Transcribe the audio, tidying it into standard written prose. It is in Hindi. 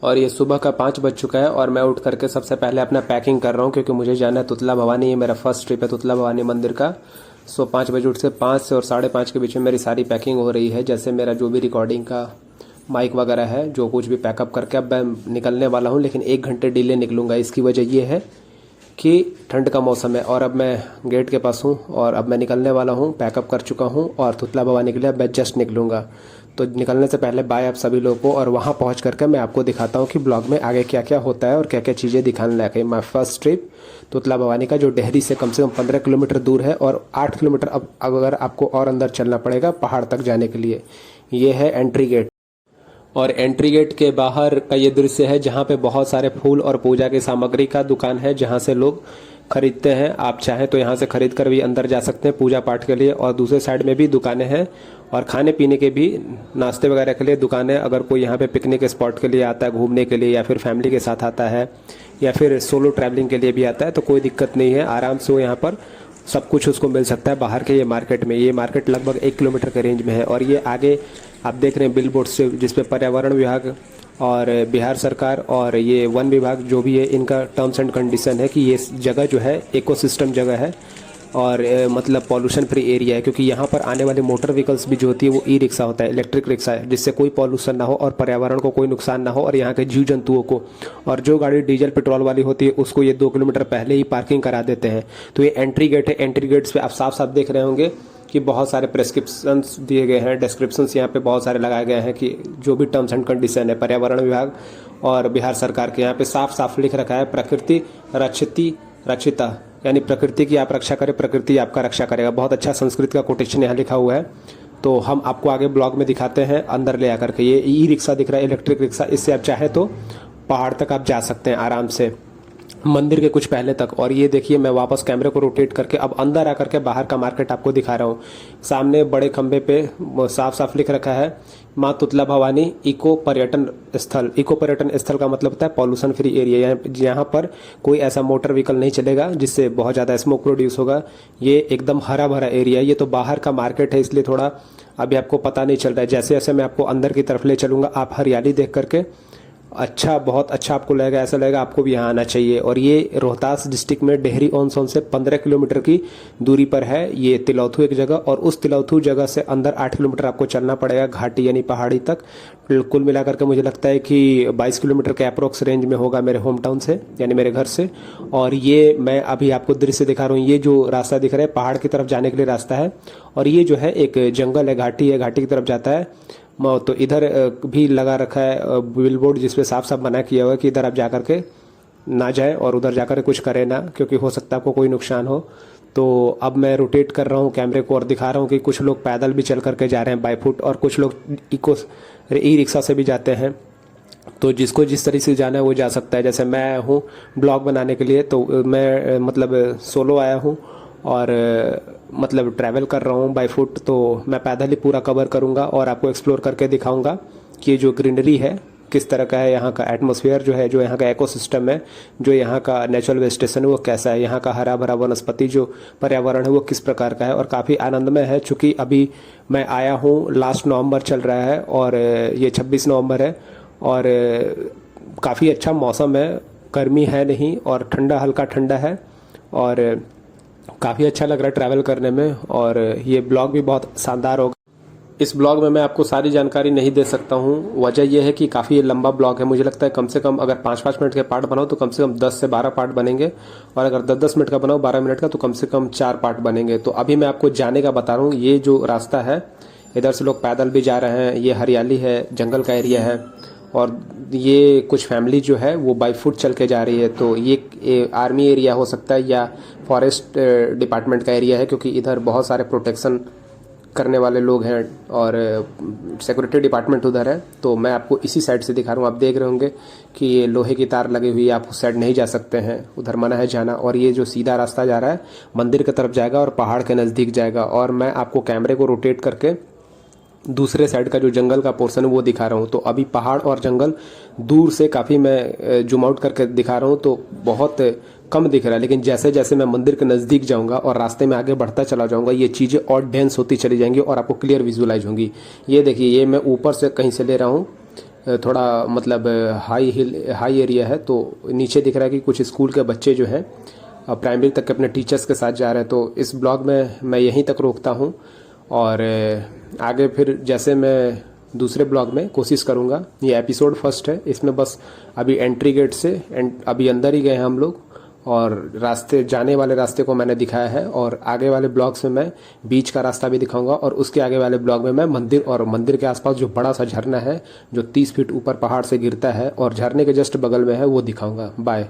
और ये सुबह का 5 बज चुका है और मैं उठ करके सबसे पहले अपना पैकिंग कर रहा हूँ, क्योंकि मुझे जाना है तुतला भवानी। ये मेरा फर्स्ट ट्रिप है तुतला भवानी मंदिर का। 5 बजे उठ से 5 से और 5:30 के बीच में मेरी सारी पैकिंग हो रही है। जैसे मेरा जो भी रिकॉर्डिंग का माइक वगैरह है, जो कुछ भी पैकअप करके अब मैं निकलने वाला हूँ, लेकिन 1 घंटे डिले निकलूँगा। इसकी वजह ये है कि ठंड का मौसम है और अब मैं गेट के पास हूँ और अब मैं निकलने वाला हूँ। पैकअप कर चुका हूँ और तुतला भवानी के लिए अब मैं जस्ट निकलूँगा। तो निकलने से पहले बाय आप सभी लोगों को, और वहाँ पहुँच करके मैं आपको दिखाता हूँ कि ब्लॉग में आगे क्या क्या होता है और क्या क्या चीज़ें दिखाने लायक है। माई फर्स्ट ट्रिप तुतला भवानी का, जो डेहरी से कम 15 किलोमीटर दूर है और 8 किलोमीटर अब अगर आपको और अंदर चलना पड़ेगा पहाड़ तक जाने के लिए। ये है एंट्री गेट, और एंट्री गेट के बाहर का ये दृश्य है जहाँ पे बहुत सारे फूल और पूजा की सामग्री का दुकान है, जहाँ से लोग खरीदते हैं। आप चाहें तो यहाँ से खरीद कर भी अंदर जा सकते हैं पूजा पाठ के लिए। और दूसरे साइड में भी दुकानें हैं और खाने पीने के भी, नाश्ते वगैरह के लिए दुकानें। अगर कोई यहाँ पे पिकनिक स्पॉट के लिए आता है घूमने के लिए, या फिर फैमिली के साथ आता है, या फिर सोलो ट्रैवलिंग के लिए भी आता है, तो कोई दिक्कत नहीं है, आराम से वो यहाँ पर सब कुछ उसको मिल सकता है बाहर के ये मार्केट में। ये मार्केट लगभग 1 किलोमीटर के रेंज में है। और ये आगे आप देख रहे हैं बिलबोर्ड से, जिसपे पर्यावरण विभाग और बिहार सरकार और ये वन विभाग जो भी है, इनका टर्म्स एंड कंडीशन है कि ये जगह जो है इकोसिस्टम जगह है और मतलब पॉल्यूशन फ्री एरिया है। क्योंकि यहाँ पर आने वाले मोटर व्हीकल्स भी जो होती है वो ई रिक्शा होता है, इलेक्ट्रिक रिक्शा है, जिससे कोई पॉल्यूशन ना हो और पर्यावरण को कोई नुकसान ना हो और यहाँ के जीव जंतुओं को। और जो गाड़ी डीजल पेट्रोल वाली होती है उसको ये 2 किलोमीटर पहले ही पार्किंग करा देते हैं। तो ये एंट्री गेट है। एंट्री गेट्स पे आप साफ साफ देख रहे होंगे कि बहुत सारे प्रेस्क्रिप्शंस दिए गए हैं, डिस्क्रिप्शंस यहाँ पे बहुत सारे लगाए गए हैं कि जो भी टर्म्स एंड कंडीशन है पर्यावरण विभाग और बिहार सरकार के, यहाँ पे साफ साफ लिख रखा है प्रकृति रक्षति रक्षिता, यानी प्रकृति की आप रक्षा करें, प्रकृति आपका रक्षा करेगा। बहुत अच्छा संस्कृत का कोटेशन यहाँ लिखा हुआ है। तो हम आपको आगे ब्लॉग में दिखाते हैं अंदर ले आकर के। ये ई रिक्शा दिख रहा है, इलेक्ट्रिक रिक्शा, इससे आप चाहे तो पहाड़ तक आप जा सकते हैं आराम से, मंदिर के कुछ पहले तक। और ये देखिए मैं वापस कैमरे को रोटेट करके अब अंदर आकर के बाहर का मार्केट आपको दिखा रहा हूँ। सामने बड़े खंबे पे साफ साफ लिख रखा है माँ तुतला भवानी इको पर्यटन स्थल। इको पर्यटन स्थल का मतलब होता है पॉल्यूशन फ्री एरिया। यहाँ पर कोई ऐसा मोटर व्हीकल नहीं चलेगा जिससे बहुत ज़्यादा स्मोक प्रोड्यूस होगा। ये एकदम हरा भरा एरिया है। ये तो बाहर का मार्केट है, इसलिए थोड़ा अभी आपको पता नहीं चल रहा है। जैसे जैसे मैं आपको अंदर की तरफ ले चलूँगा आप हरियाली देख करके अच्छा, बहुत अच्छा आपको लगेगा, ऐसा लगेगा आपको भी यहाँ आना चाहिए। और ये रोहतास डिस्ट्रिक्ट में डेहरी ऑन सोन से 15 किलोमीटर की दूरी पर है ये तिलौथू एक जगह, और उस तिलौथू जगह से अंदर 8 किलोमीटर आपको चलना पड़ेगा घाटी यानी पहाड़ी तक। कुल मिलाकर के मुझे लगता है कि 22 किलोमीटर के अप्रोक्स रेंज में होगा मेरे होम टाउन से, यानी मेरे घर से। और ये मैं अभी आपको दृश्य दिखा रहा हूँ, ये जो रास्ता दिख रहा है पहाड़ की तरफ जाने के लिए रास्ता है। और ये जो है एक जंगल है, घाटी है, घाटी की तरफ जाता है। तो इधर भी लगा रखा है बिलबोर्ड, जिसपे साफ साफ मना किया हुआ है कि इधर आप जाकर के ना जाएं और उधर जाकर के कुछ करें ना, क्योंकि हो सकता है आपको कोई नुकसान हो। तो अब मैं रोटेट कर रहा हूँ कैमरे को और दिखा रहा हूँ कि कुछ लोग पैदल भी चल करके जा रहे हैं बाई फुट, और कुछ लोग ई रिक्शा से भी जाते हैं। तो जिसको जिस तरीके से जाना है वो जा सकता है। जैसे मैं हूँ ब्लॉग बनाने के लिए, तो मैं मतलब सोलो आया हूँ और मतलब ट्रैवल कर रहा हूँ बाई फुट। तो मैं पैदल ही पूरा कवर करूँगा और आपको एक्सप्लोर करके दिखाऊँगा कि जो ग्रीनरी है किस तरह का है, यहाँ का एटमॉस्फेयर जो है, जो यहाँ का इकोसिस्टम है, जो यहाँ का नेचुरल वेजिटेशन है वो कैसा है, यहाँ का हरा भरा वनस्पति जो पर्यावरण है वो किस प्रकार का है। और काफ़ी आनंदमय है, चूँकि अभी मैं आया हूँ लास्ट नवंबर चल रहा है और ये 26 नवंबर है और काफ़ी अच्छा मौसम है, गर्मी है नहीं और ठंडा, हल्का ठंडा है और काफ़ी अच्छा लग रहा है ट्रैवल करने में। और ये ब्लॉग भी बहुत शानदार होगा। इस ब्लॉग में मैं आपको सारी जानकारी नहीं दे सकता हूँ, वजह यह है कि काफ़ी लंबा ब्लॉग है। मुझे लगता है कम से कम अगर 5-5 मिनट के पार्ट बनाओ तो कम से कम 10 से 12 पार्ट बनेंगे, और अगर 10-10 मिनट का बनाओ 12 मिनट का तो कम से कम 4 पार्ट बनेंगे। तो अभी मैं आपको जाने का बता रहा हूँ। ये जो रास्ता है इधर से लोग पैदल भी जा रहे हैं, ये हरियाली है, जंगल का एरिया है, और ये कुछ फैमिली जो है वो बाई फुट चल के जा रही है। तो ये आर्मी एरिया हो सकता है या फॉरेस्ट डिपार्टमेंट का एरिया है, क्योंकि इधर बहुत सारे प्रोटेक्शन करने वाले लोग हैं और सिक्योरिटी डिपार्टमेंट उधर है। तो मैं आपको इसी साइड से दिखा रहा हूँ। आप देख रहे होंगे कि ये लोहे की तार लगी हुई है, आप उस साइड नहीं जा सकते हैं, उधर मना है जाना। और ये जो सीधा रास्ता जा रहा है मंदिर की तरफ जाएगा और पहाड़ के नज़दीक जाएगा। और मैं आपको कैमरे को रोटेट करके दूसरे साइड का जो जंगल का पोर्शन है वो दिखा रहा हूँ। तो अभी पहाड़ और जंगल दूर से काफ़ी मैं जूम आउट करके दिखा रहा हूँ, तो बहुत कम दिख रहा है। लेकिन जैसे जैसे मैं मंदिर के नज़दीक जाऊँगा और रास्ते में आगे बढ़ता चला जाऊँगा, ये चीज़ें और डेंस होती चली जाएंगी और आपको क्लियर विजुअलाइज होंगी। ये देखिए, ये मैं ऊपर से कहीं से ले रहा हूँ, थोड़ा मतलब हाई एरिया है, तो नीचे दिख रहा है कि कुछ स्कूल के बच्चे जो हैं प्राइमरी तक के अपने टीचर्स के साथ जा रहे हैं। तो इस ब्लॉग में मैं यहीं तक रोकता हूँ और आगे फिर जैसे मैं दूसरे ब्लॉग में कोशिश करूँगा। ये एपिसोड फर्स्ट है, इसमें बस अभी एंट्री गेट से अभी अंदर ही गए हैं हम लोग और रास्ते जाने वाले रास्ते को मैंने दिखाया है, और आगे वाले ब्लॉग्स में मैं बीच का रास्ता भी दिखाऊंगा और उसके आगे वाले ब्लॉग में मैं मंदिर और मंदिर के आसपास जो बड़ा सा झरना है जो 30 फीट ऊपर पहाड़ से गिरता है और झरने के जस्ट बगल में है वो दिखाऊंगा। बाय।